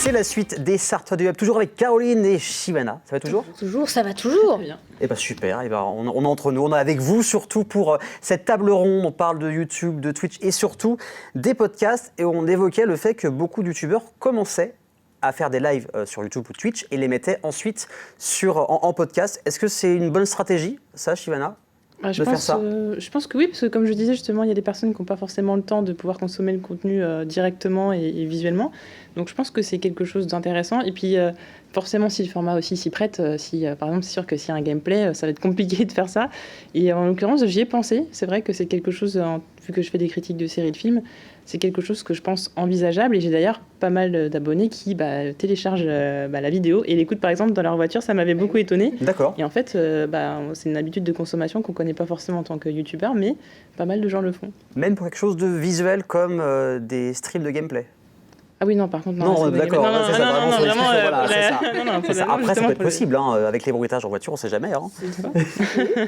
C'est la suite des Sartois du Web, toujours avec Caroline et Shivana. Ça va toujours ? Toujours, ça va toujours. Très bien. Eh ben super, on est entre nous, on est avec vous surtout pour cette table ronde. On parle de YouTube, de Twitch et surtout des podcasts. Et on évoquait le fait que beaucoup de YouTubeurs commençaient à faire des lives sur YouTube ou Twitch et les mettaient ensuite en podcast. Est-ce que c'est une bonne stratégie, ça, Shivana ? Je pense que oui, parce que comme je disais justement, il y a des personnes qui n'ont pas forcément le temps de pouvoir consommer le contenu directement et visuellement. Donc je pense que c'est quelque chose d'intéressant. Et puis forcément, si le format aussi s'y prête, par exemple, c'est sûr que s'il y a un gameplay, ça va être compliqué de faire ça. Et en l'occurrence, j'y ai pensé. C'est vrai que c'est quelque chose, vu que je fais des critiques de séries et de films, c'est quelque chose que je pense envisageable. Et j'ai d'ailleurs pas mal d'abonnés qui téléchargent la vidéo et l'écoutent par exemple dans leur voiture. Ça m'avait beaucoup étonné. D'accord. Et en fait, c'est une habitude de consommation qu'on connaît pas forcément en tant que youtubeur, mais pas mal de gens le font. Même pour quelque chose de visuel comme des streams de gameplay. Ah oui, non, par contre, non. D'accord, c'est ça, vraiment, c'est ça. Après, ça peut être possible, avec les bruitages en voiture, on ne sait jamais.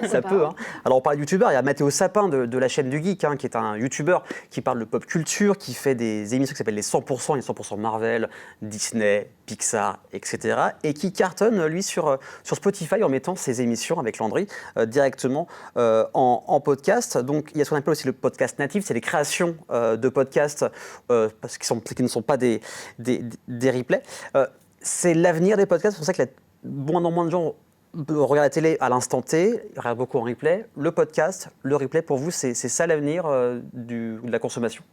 Ça peut. Alors, on parle de youtubeur, il y a Mathéo Sapin de la chaîne du Geek, qui est un youtubeur qui parle de pop culture, qui fait des émissions qui s'appellent les 100%, les 100% Marvel, Disney, Pixar, etc. Et qui cartonne, lui, sur Spotify en mettant ses émissions avec Landry directement en podcast. Donc, il y a ce qu'on appelle aussi le podcast natif, c'est les créations de podcasts qui ne sont pas des replays. C'est l'avenir des podcasts, c'est pour ça que moins en moins de gens regardent la télé à l'instant T, ils regardent beaucoup en replay. Le podcast, le replay, pour vous, c'est ça l'avenir de la consommation ?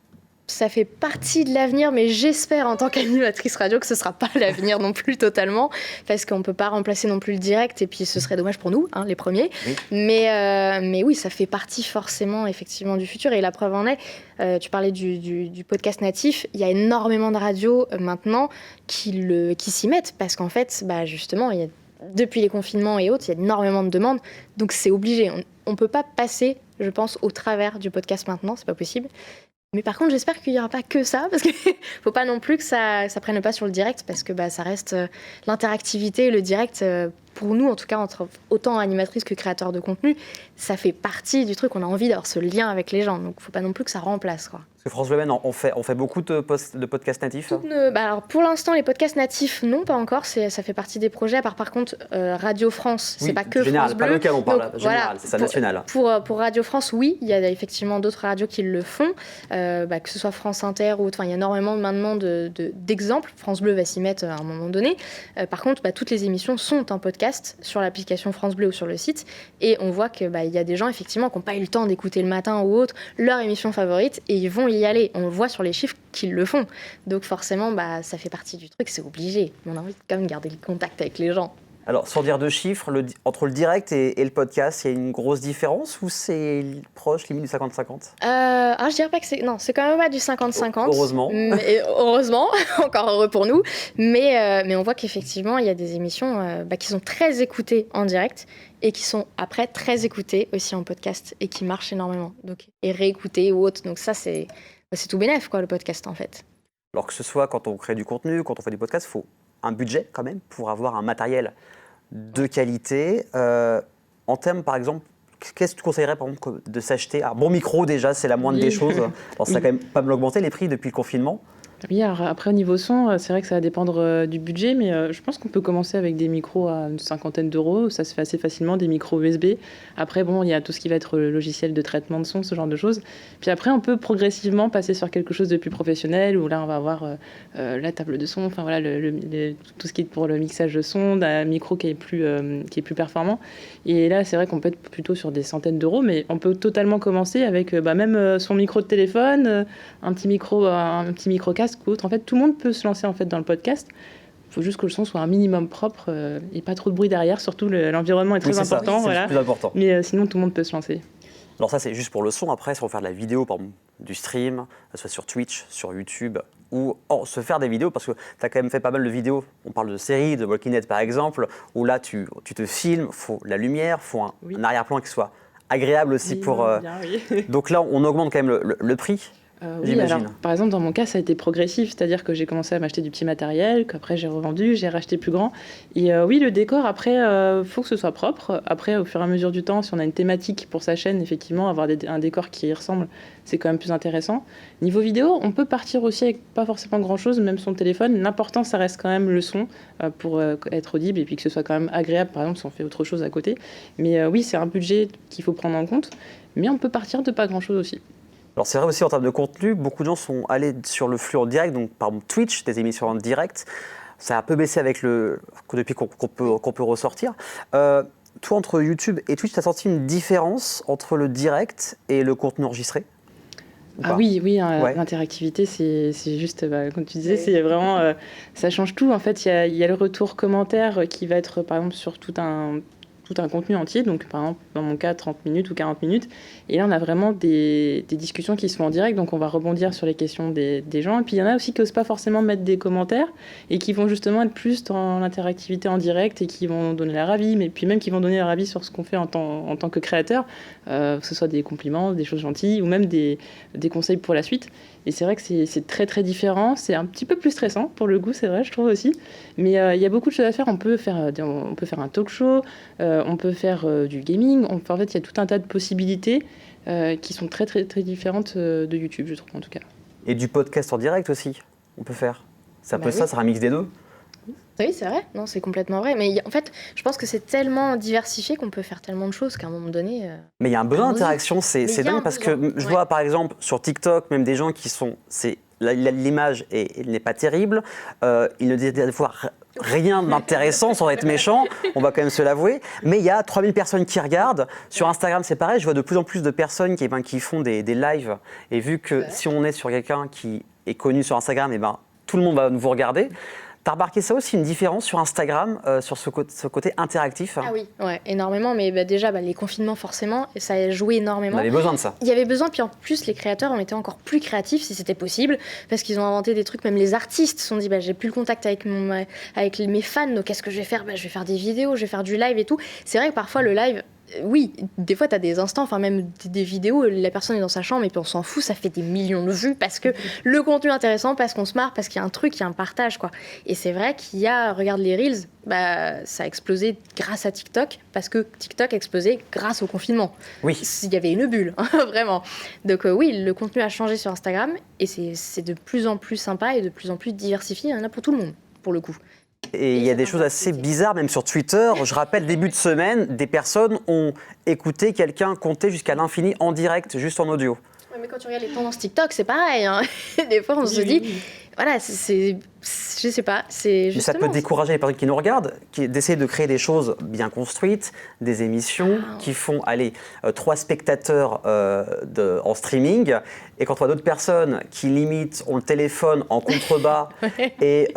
Ça fait partie de l'avenir, mais j'espère en tant qu'animatrice radio que ce ne sera pas l'avenir non plus totalement, parce qu'on ne peut pas remplacer non plus le direct, et puis ce serait dommage pour nous, les premiers. Oui. Mais oui, ça fait partie forcément effectivement du futur, et la preuve en est, tu parlais du podcast natif, il y a énormément de radios maintenant qui s'y mettent, parce qu'en fait, justement, depuis les confinements et autres, il y a énormément de demandes, donc c'est obligé. On ne peut pas passer, je pense, au travers du podcast maintenant, c'est pas possible. Mais par contre, j'espère qu'il n'y aura pas que ça, parce qu'il ne faut pas non plus que ça prenne le pas sur le direct, parce que ça reste l'interactivité, le direct, pour nous en tout cas, autant animatrice que créateur de contenu, ça fait partie du truc, on a envie d'avoir ce lien avec les gens, donc il ne faut pas non plus que ça remplace, quoi. Parce que France Bleu, on fait beaucoup de podcasts natifs. Alors pour l'instant, les podcasts natifs, non, pas encore. Ça fait partie des projets. Par contre, Radio France, c'est pas que général, France Bleu. Pas local, on parle. Donc, général, c'est ça, national. Pour Radio France, oui, il y a effectivement d'autres radios qui le font, que ce soit France Inter ou autre. Il y a énormément maintenant d'exemples. France Bleu va s'y mettre à un moment donné. Par contre, toutes les émissions sont en podcast sur l'application France Bleu ou sur le site. Et on voit que il y a des gens effectivement qui n'ont pas eu le temps d'écouter le matin ou autre leur émission favorite et ils vont y aller. On le voit sur les chiffres qu'ils le font. Donc forcément, ça fait partie du truc, c'est obligé. On a envie de quand même garder le contact avec les gens. Alors, sans dire de chiffres, entre le direct et le podcast, il y a une grosse différence ou c'est proche, limite du 50-50 ? Je dirais pas que c'est... Non, c'est quand même pas du 50-50. Heureusement. Heureusement, encore heureux pour nous. Mais on voit qu'effectivement, il y a des émissions qui sont très écoutées en direct et qui sont après très écoutées aussi en podcast et qui marchent énormément. Donc, et réécoutées ou autres. Donc ça, c'est tout bénef, quoi, le podcast, en fait. Alors que ce soit quand on crée du contenu, quand on fait du podcast, il faut un budget quand même pour avoir un matériel de qualité. En termes, par exemple, qu'est-ce que tu conseillerais par exemple, de s'acheter ? Un bon micro, déjà, c'est la moindre des choses. Alors, ça a quand même pas mal augmenté les prix depuis le confinement. Oui, alors après au niveau son, c'est vrai que ça va dépendre du budget, mais je pense qu'on peut commencer avec des micros à une 50aine d'euros, ça se fait assez facilement, des micros USB. Après, il y a tout ce qui va être logiciel de traitement de son, ce genre de choses. Puis après, on peut progressivement passer sur quelque chose de plus professionnel, où là, on va avoir la table de son, enfin voilà, tout ce qui est pour le mixage de son, un micro qui est plus performant. Et là, c'est vrai qu'on peut être plutôt sur des centaines d'euros, mais on peut totalement commencer avec même son micro de téléphone, un petit micro casque ou autre. En fait, tout le monde peut se lancer en fait dans le podcast. Il faut juste que le son soit un minimum propre et pas trop de bruit derrière. Surtout, l'environnement est très important. C'est le plus important. Mais sinon, tout le monde peut se lancer. Alors ça, c'est juste pour le son. Après, si on veut faire de la vidéo, par exemple, du stream, soit sur Twitch, sur YouTube, ou se faire des vidéos, parce que tu as quand même fait pas mal de vidéos. On parle de séries, de Walking Dead par exemple, où là, tu te filmes, il faut la lumière, il faut un arrière-plan qui soit agréable aussi pour... Bien, oui. Donc là, on augmente quand même le prix Oui, alors par exemple dans mon cas ça a été progressif, c'est-à-dire que j'ai commencé à m'acheter du petit matériel, qu'après j'ai revendu, j'ai racheté plus grand. Et oui, le décor après, faut que ce soit propre. Après, au fur et à mesure du temps, si on a une thématique pour sa chaîne, effectivement, avoir un décor qui y ressemble, c'est quand même plus intéressant. Niveau vidéo, on peut partir aussi avec pas forcément grand-chose, même son téléphone. L'important, ça reste quand même le son pour être audible et puis que ce soit quand même agréable, par exemple, si on fait autre chose à côté. Mais oui, c'est un budget qu'il faut prendre en compte, mais on peut partir de pas grand-chose aussi. Alors c'est vrai aussi en termes de contenu, beaucoup de gens sont allés sur le flux en direct, donc par exemple Twitch, des émissions en direct. Ça a un peu baissé avec depuis qu'on peut ressortir. Toi, entre YouTube et Twitch, tu as senti une différence entre le direct et le contenu enregistré? Oui, ouais. L'interactivité, c'est juste, comme tu disais, c'est vraiment, ça change tout. En fait, il y a le retour commentaire qui va être, par exemple, sur tout un contenu entier, donc par exemple dans mon cas 30 minutes ou 40 minutes, et là on a vraiment des discussions qui se font en direct, donc on va rebondir sur les questions des gens, et puis il y en a aussi qui n'osent pas forcément mettre des commentaires, et qui vont justement être plus dans l'interactivité en direct, et qui vont donner leur avis, mais puis même qui vont donner leur avis sur ce qu'on fait en tant que créateur, que ce soit des compliments, des choses gentilles, ou même des conseils pour la suite. Et c'est vrai que c'est très très différent, c'est un petit peu plus stressant pour le coup, c'est vrai, je trouve aussi. Mais il y a beaucoup de choses à faire, on peut faire un talk show, on peut faire du gaming, en fait il y a tout un tas de possibilités qui sont très très très différentes de YouTube, je trouve en tout cas. Et du podcast en direct aussi, on peut faire. Ça sera un mix des deux. Oui, c'est vrai, non, c'est complètement vrai. Mais en fait, je pense que c'est tellement diversifié qu'on peut faire tellement de choses qu'à un moment donné. Mais il y a un besoin d'interaction, c'est dingue parce que je vois par exemple sur TikTok, même des gens qui sont. L'image n'est pas terrible, ils ne disent des fois rien d'intéressant sans être méchant, on va quand même se l'avouer, mais il y a 3000 personnes qui regardent. Sur Instagram, c'est pareil, je vois de plus en plus de personnes qui font des lives. Et vu que si on est sur quelqu'un qui est connu sur Instagram, tout le monde va vous regarder. T'as remarqué ça aussi, une différence sur Instagram, sur ce côté interactif? Ah oui, ouais, énormément. Mais déjà, les confinements, forcément, ça a joué énormément. On avait besoin de ça. Il y avait besoin, puis en plus, les créateurs ont été encore plus créatifs, si c'était possible, parce qu'ils ont inventé des trucs, même les artistes se sont dit, j'ai plus le contact avec mes fans, donc qu'est-ce que je vais faire? Je vais faire des vidéos, je vais faire du live et tout. C'est vrai que parfois, le live... Oui, des fois, tu as des instants, enfin même des vidéos, la personne est dans sa chambre et puis on s'en fout, ça fait des millions de vues parce que le contenu est intéressant, parce qu'on se marre, parce qu'il y a un truc, il y a un partage, quoi. Et c'est vrai qu'il y a, regarde les Reels, ça a explosé grâce à TikTok, parce que TikTok a explosé grâce au confinement. Oui. Il y avait une bulle, vraiment. Donc oui, le contenu a changé sur Instagram et c'est de plus en plus sympa et de plus en plus diversifié, il y en a pour tout le monde, pour le coup. Et il y a des choses assez bizarres, même sur Twitter. Je rappelle, début de semaine, des personnes ont écouté quelqu'un compter jusqu'à l'infini en direct, juste en audio. Ouais, mais quand tu regardes les tendances TikTok, c'est pareil. Hein. Des fois, on se dit, voilà, je sais pas, c'est justement... Mais ça peut décourager les personnes qui nous regardent, d'essayer de créer des choses bien construites, des émissions qui font, 3 spectateurs en streaming. Et quand on voit d'autres personnes qui limite ont le téléphone en contrebas et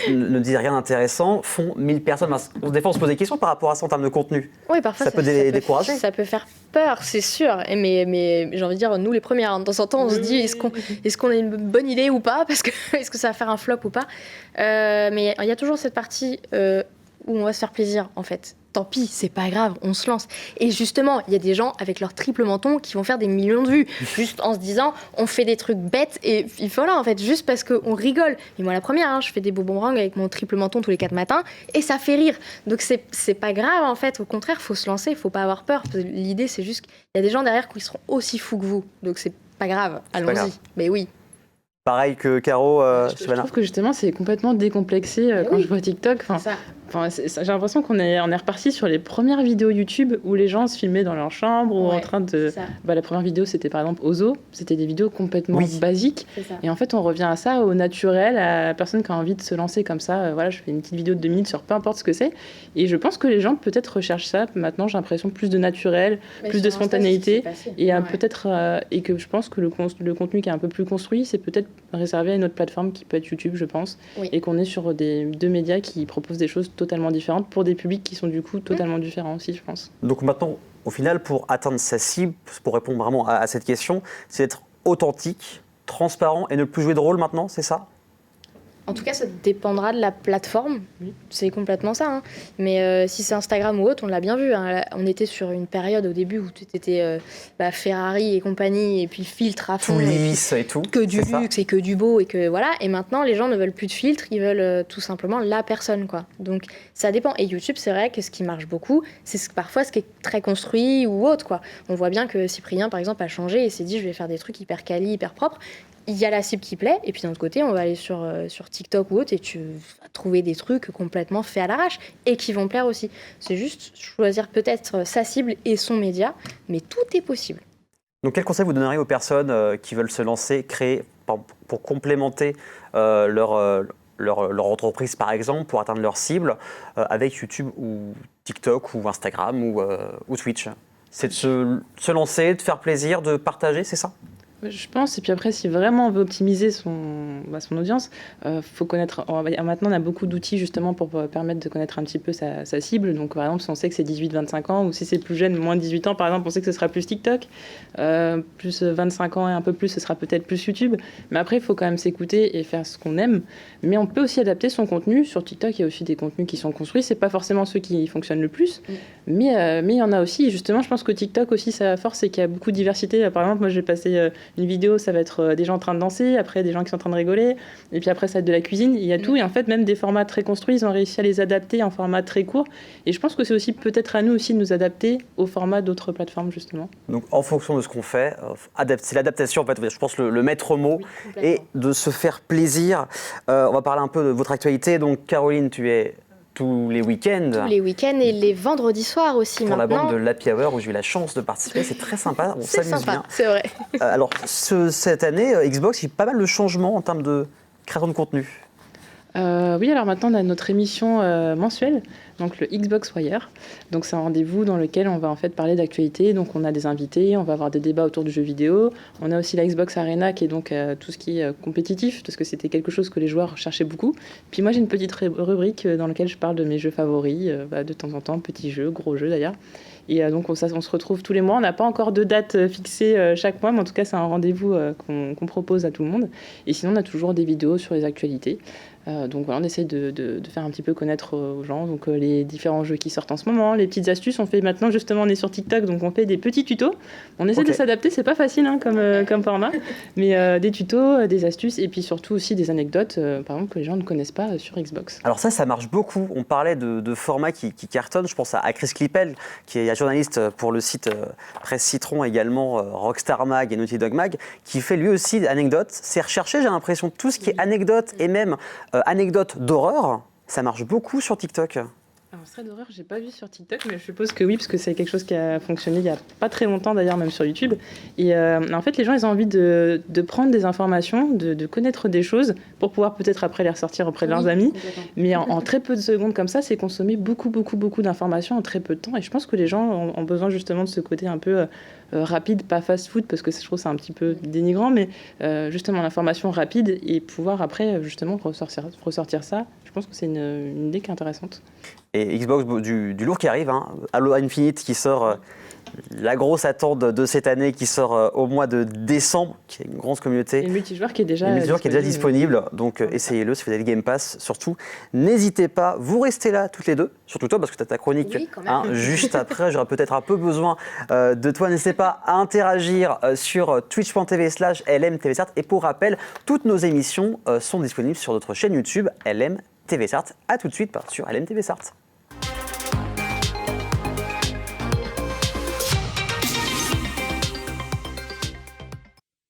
ne disent rien d'intéressant, font 1000 personnes. Des fois, on se pose des questions par rapport à ça en termes de contenu. Oui, parfois ça peut décourager. Ça peut faire peur, c'est sûr. Mais j'ai envie de dire, nous les premières, de temps en temps, on se dit est-ce qu'on a une bonne idée ou pas? Parce que est-ce que ça va faire un flop ou pas? Mais il y a toujours cette partie où on va se faire plaisir, en fait. Tant pis, c'est pas grave, on se lance. Et justement, il y a des gens avec leur triple menton qui vont faire des millions de vues, juste en se disant, on fait des trucs bêtes, et voilà, en fait, juste parce qu'on rigole. Et moi, la première, je fais des boomerangs avec mon triple menton tous les 4 matins, et ça fait rire. Donc, c'est pas grave, en fait. Au contraire, faut se lancer, faut pas avoir peur. L'idée, c'est juste qu'il y a des gens derrière qui seront aussi fous que vous. Donc, c'est pas grave, allons-y. Mais oui. Pareil que Caro, je trouve que justement, c'est complètement décomplexé quand je vois TikTok. J'ai l'impression qu'on est reparti sur les premières vidéos YouTube où les gens se filmaient dans leur chambre ou en train de... la première vidéo, c'était par exemple au zoo. C'était des vidéos complètement basiques. Et en fait, on revient à ça, au naturel, à la personne qui a envie de se lancer comme ça. Je fais une petite vidéo de 2 minutes sur peu importe ce que c'est. Et je pense que les gens peut-être recherchent ça. Maintenant, j'ai l'impression plus de naturel, plus de spontanéité. Et peut-être et que je pense que le contenu qui est un peu plus construit, c'est peut-être réservé à une autre plateforme qui peut être YouTube, je pense. Et qu'on est sur 2 médias qui proposent des choses totalement différentes pour des publics qui sont du coup totalement différents aussi, je pense. Donc maintenant, au final, pour atteindre sa cible, pour répondre vraiment à cette question, c'est d'être authentique, transparent et ne plus jouer de rôle maintenant, c'est ça? En tout cas, ça dépendra de la plateforme. C'est complètement ça. Hein. Mais si c'est Instagram ou autre, on l'a bien vu. Hein. On était sur une période au début où tout était Ferrari et compagnie, et puis filtre à fond. Tout lisse et tout. Que du luxe et que du beau. Et que voilà. Et maintenant, les gens ne veulent plus de filtre, ils veulent tout simplement la personne, quoi. Donc, ça dépend. Et YouTube, c'est vrai que ce qui marche beaucoup, c'est parfois ce qui est très construit ou autre, quoi. On voit bien que Cyprien, par exemple, a changé et s'est dit, je vais faire des trucs hyper quali, hyper propres. Il y a la cible qui plaît, et puis d'un autre côté, on va aller sur TikTok ou autre, et tu vas trouver des trucs complètement faits à l'arrache, et qui vont plaire aussi. C'est juste choisir peut-être sa cible et son média, mais tout est possible. Donc quel conseil vous donneriez aux personnes qui veulent se lancer, créer, pour complémenter leur entreprise par exemple, pour atteindre leur cible, avec YouTube ou TikTok ou Instagram ou Twitch? C'est de se lancer, de faire plaisir, de partager, c'est ça? Je pense, et puis après, si vraiment on veut optimiser son audience, faut connaître. Maintenant, on a beaucoup d'outils justement pour permettre de connaître un petit peu sa cible. Donc, par exemple, si on sait que c'est 18-25 ans, ou si c'est plus jeune, moins de 18 ans, par exemple, on sait que ce sera plus TikTok. Plus 25 ans et un peu plus, ce sera peut-être plus YouTube. Mais après, il faut quand même s'écouter et faire ce qu'on aime. Mais on peut aussi adapter son contenu. Sur TikTok, il y a aussi des contenus qui sont construits. C'est pas forcément ceux qui fonctionnent le plus, mais il y en a aussi. Et justement, je pense que TikTok aussi, sa force, c'est qu'il y a beaucoup de diversité. Par exemple, moi, j'ai passé une vidéo, ça va être des gens en train de danser, après des gens qui sont en train de rigoler, et puis après ça va être de la cuisine, il y a tout, et en fait même des formats très construits, ils ont réussi à les adapter en format très court, et je pense que c'est aussi peut-être à nous aussi de nous adapter au format d'autres plateformes justement. Donc en fonction de ce qu'on fait, c'est l'adaptation en fait, je pense le maître mot, et de se faire plaisir. On va parler un peu de votre actualité, donc Caroline, tu es tous les week-ends. Tous les week-ends et les vendredis soirs aussi pour maintenant. La bande de l'Happy Hour où j'ai eu la chance de participer, c'est très sympa, on s'amuse bien. C'est vrai. Alors cette année, Xbox, il y a pas mal de changements en termes de création de contenu. Oui, alors maintenant on a notre émission mensuelle, donc le Xbox Wire. Donc c'est un rendez-vous dans lequel on va en fait parler d'actualité. Donc on a des invités, on va avoir des débats autour du jeu vidéo. On a aussi la Xbox Arena qui est donc tout ce qui est compétitif, parce que c'était quelque chose que les joueurs cherchaient beaucoup. Puis moi j'ai une petite rubrique dans laquelle je parle de mes jeux favoris, de temps en temps, petits jeux, gros jeux d'ailleurs. Et donc on se retrouve tous les mois. On n'a pas encore de date fixée chaque mois, mais en tout cas c'est un rendez-vous qu'on propose à tout le monde. Et sinon on a toujours des vidéos sur les actualités. Donc voilà, on essaie de faire un petit peu connaître aux gens donc les différents jeux qui sortent en ce moment, les petites astuces. On fait maintenant justement, on est sur TikTok, donc on fait des petits tutos. On essaie de s'adapter, c'est pas facile hein, comme format, mais des tutos, des astuces et puis surtout aussi des anecdotes, par exemple que les gens ne connaissent pas sur Xbox. Alors ça marche beaucoup. On parlait de formats qui cartonnent. Je pense à Chris Clippel, qui est journaliste pour le site Presse Citron, également Rockstar Mag et Naughty Dog Mag, qui fait lui aussi des anecdotes. C'est recherché, j'ai l'impression, tout ce qui est anecdotes et même anecdotes d'horreur, ça marche beaucoup sur TikTok. Alors, ce trait d'horreur, j'ai pas vu sur TikTok, mais je suppose que oui, parce que c'est quelque chose qui a fonctionné il y a pas très longtemps d'ailleurs, même sur YouTube. Et en fait, les gens, ils ont envie de prendre des informations, de connaître des choses pour pouvoir peut-être après les ressortir auprès de leurs amis. Mais en très peu de secondes comme ça, c'est consommer beaucoup d'informations en très peu de temps. Et je pense que les gens ont besoin justement de ce côté un peu rapide, pas fast-food, parce que je trouve c'est un petit peu dénigrant, mais justement l'information rapide et pouvoir après justement ressortir ça. Je pense que c'est une idée qui est intéressante. Et Xbox, du lourd qui arrive, hein. Halo Infinite qui sort, la grosse attente de cette année qui sort au mois de décembre, qui est une grosse communauté. Et le multijoueur qui est déjà disponible, donc essayez-le si vous avez le Game Pass. Surtout, n'hésitez pas, vous restez là toutes les deux, surtout toi parce que tu as ta chronique juste après, j'aurai peut-être un peu besoin de toi. N'hésitez pas à interagir sur twitch.tv/LMTVSart. Et pour rappel, toutes nos émissions sont disponibles sur notre chaîne YouTube LMTVSart. A tout de suite sur LMTVSart.